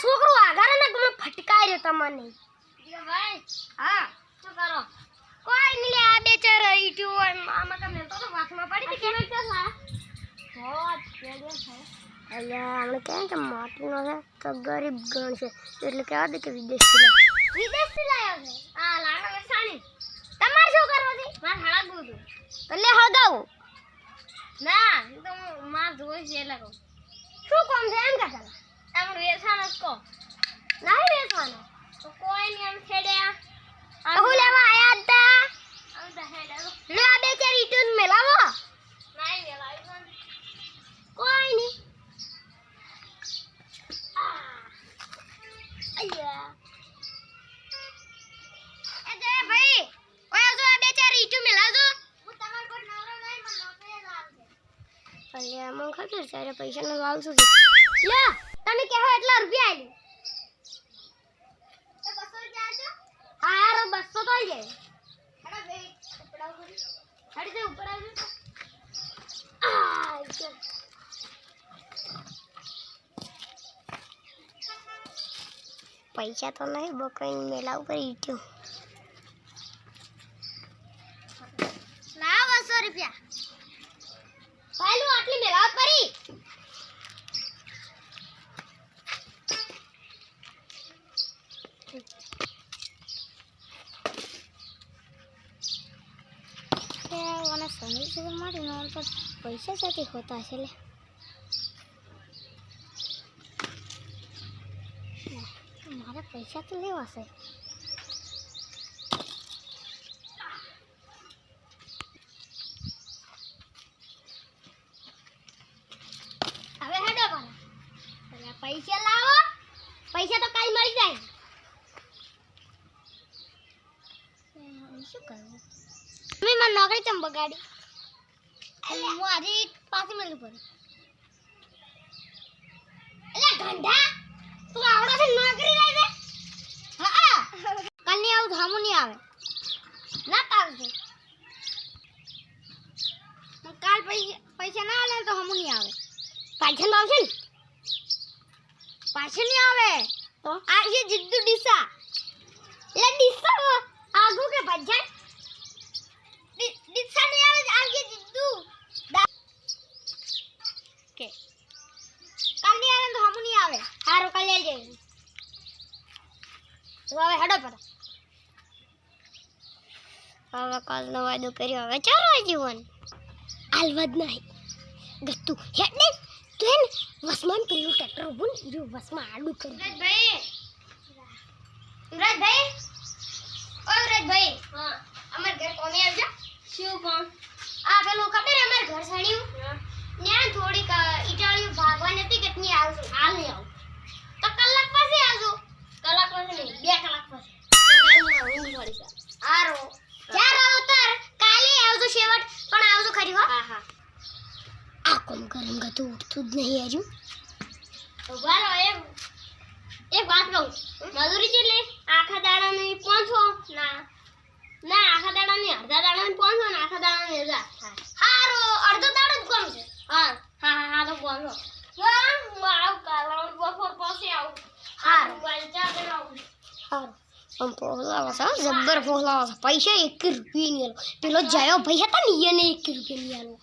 છોકરો આગાર ને તમે ફટકાઈ રહ્યો તમને ભાઈ હા શું કરો કોઈ નહીં લે આ બે ચાર ઈટ્યું હોય આમાં તમે તો વાસમાં પડી હતી કેનો ચાલ હો કેડે છે અલ્યા આપણે કહે કે માટીનો છે તો ગરીબ ગણ છે એટલે કહેવા દે કે વિદેશથી લાવ્યો છે આ લાડો વેસાણી તમારે શું કરવો છે માર હળગવું હતું એટલે હગાવું ના તો માર જોઈ છે એટલે કહું શું કામ છે એમ કે ચાલ આપણે વેસાણ જ કહો નહીં વેસવાનો તો કોઈ નહીં એમ છેડ્યા હું લેવા આયા હતા લે આ બે ચાર ઈટું મેલાવો નહીં મેલાવી કોઈ નહીં અલ્યા એ દે ભાઈ ઓય જો આ બે ચાર ઈટું મેલાજો હું તમાર કોઈ નવરો નહીં પણ નોકરી લાવશે અલ્યા મને ખબર છે પૈસા નો ભાવ શું છે લે તને કેહો એટલા રૂપિયા આલી તો 200 રૂપિયા આજો હા રો 200 તો આઈ જાય હેડા બે ઉપડાવ કરી હેડી તે ઉપર આવજો આ ચલ પૈસા તો નહીં બકરીને મેલાવ કરી ગયો લાવ 200 રૂપિયા પહેલું આટલી મેલાવ કરી સમજ છે મારી નો તો પૈસા સાથે હોતા છે લે મારા પૈસા તો લેવા છે હવે હેડો પણ પૈસા લાવો પૈસા તો કાલ મળી જાય શું કરવું મેં મારી નોકરી ચમ બગાડી હું આજે પાસે મળ્યું પડે એટલે ગંઢા તું આવડો છે નોકરી લઈ દે હા કાલ ની આવું ધામું નહીં આવે ના પાવશે કાલ પૈસા ના આલે તો હમું નહીં આવે પાછળ આવશે ને પાછળ નહીં આવે તો આજે જીદ્દુ ડીસા એટલે ડીસા આગુ કે ભજાય ડીસા નહીં આવે આજે જીદ્દુ કે કાલ નહીં આવે તો હમું નહીં આવે હારો કાલ લઈ જાય તો હવે હેડો પર હવે કાલનો વાયદો કર્યો હવે ચાલો જીવન આલવદ નહીં ગત્તુ હેડ ને તું હે વસમાન પેલું ટ્રેક્ટર ઉભું ને વસમાં આડું કરી ભાઈ યુવરાજભાઈ ઓ યુવરાજભાઈ હા અમાર ઘર કોને આવજો શું કોણ આ પેલું ખબર અમાર ઘર સણ્યું ત્યાં થોડીક ઈટાળીઓ ભાગવાની હતી કેટલી આવજો હાલ નહીં આવું તો કલાક પછી આવજો કલાક પછી નહીં 2 કલાક પછી ઊંઘ પડી છે આરો જ્યારે આવો તાર કાલે આવજો શેવટ પણ આવજો ખરી હો હા હા આ કોમ ગરમ ગતું ઉઠતું જ નહીં આજુ તો બારો એક વાત કહું મજૂરી કેટલી આખા દાડાની 500 ના આખા દાડાની અડધા દાડાની 500 ને આખા દાડાની 1000 હારો અડધો દાડો જ કોમ છે હા હા હા તો બોલો હું આવ કાલાવ બપોર પછી આવું હારો વાંચા બનાવું હારો हम पोहलावा सा जब्बर पोहलावा सा पैसा 1 રૂપિયા ની આલો પેલો જાયો ભાઈ હતા ને એને 1 રૂપિયા ની આલો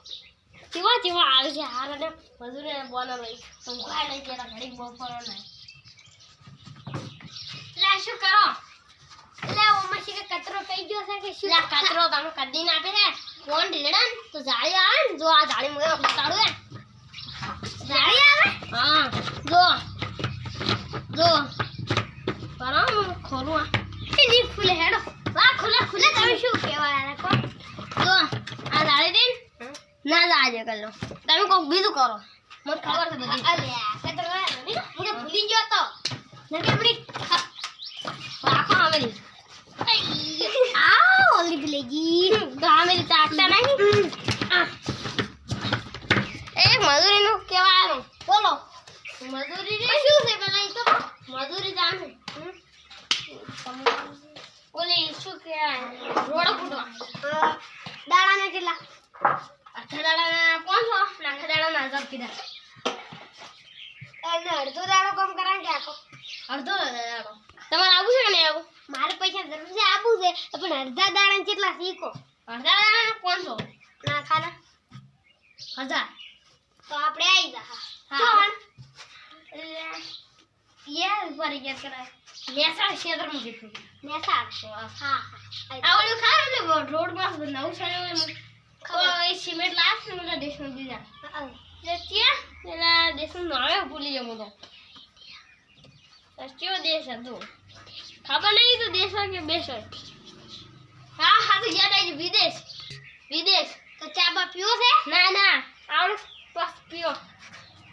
તેવા તેવા આવે છે હારને મજૂરે બોલો ભાઈ હું ખાઈ લઈ જરા ઘડી બપોરો નહીં લે શું કરો લે ઓ મસી કે કચરો થઈ ગયો છે કે શું લે કચરો તમે કદી ના આપે છે કોણ ઢીલડન તો જાળી આવે ને જો આ જાળી મોય ઉતાડું હે જાળી આવે હા જો બરાબર ખોલું ની ખુલે હેડો વાહ ખુલે ખુલે તમે શું કહેવાય આને કો જો આ જાળી દે ના જાજે કલો તમે કોક બીજું કરો મને ખબર છે બધી અલે કતર નહીં મને ભૂલી ગયો તો ને કે આપણી આખો આમેલી આ ઓલી ભૂલેગી તો આમેલી તાકતા નહીં એ મજૂરી નું કહેવાનું બોલો મજૂરી રે શું છે પેલા તો મજૂરી જાણે ઓલી શું કહેવાય રોડ ફૂટવા દાડાના કેટલા આખા દાડાના 500 ને આખા દાડાના 1000 કીધા એટલે અડધો દાડો કામ કરાんકે આખો અડધો દાડો તમારે આવું છે કે નહીં આવું મારે પૈસા જરૂર છે આપવું છે પણ અડધા દાડા કેટલા શીખો અડધા દાડા 500 ના ખાના 1000 તો આપણે આવી જા હા યાર ઉપર યાર કરાય નેસા ક્ષેત્રમાં બેઠું નેસા હા આવડું ખાય ને રોડ માં નવું સારું કોઈ સિમેન્ટ લાસ ને મને દેશમાં દીધા ત્યાં એલા દેશનું નામે ભૂલી ગયો હું તો કયો દેશ હતો ખબર નહીં તો દેશ હોય કે બેસ હોય હા હા તો યાદ આવી વિદેશ વિદેશ તો ચા બા પીવો છે ના ના આવડે બસ પીવો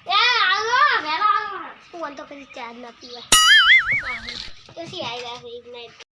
એ આવો વેલા આવો હું તો કદી ચા ના પીવાય તો સી આવી ગયા છે એક નાઈટ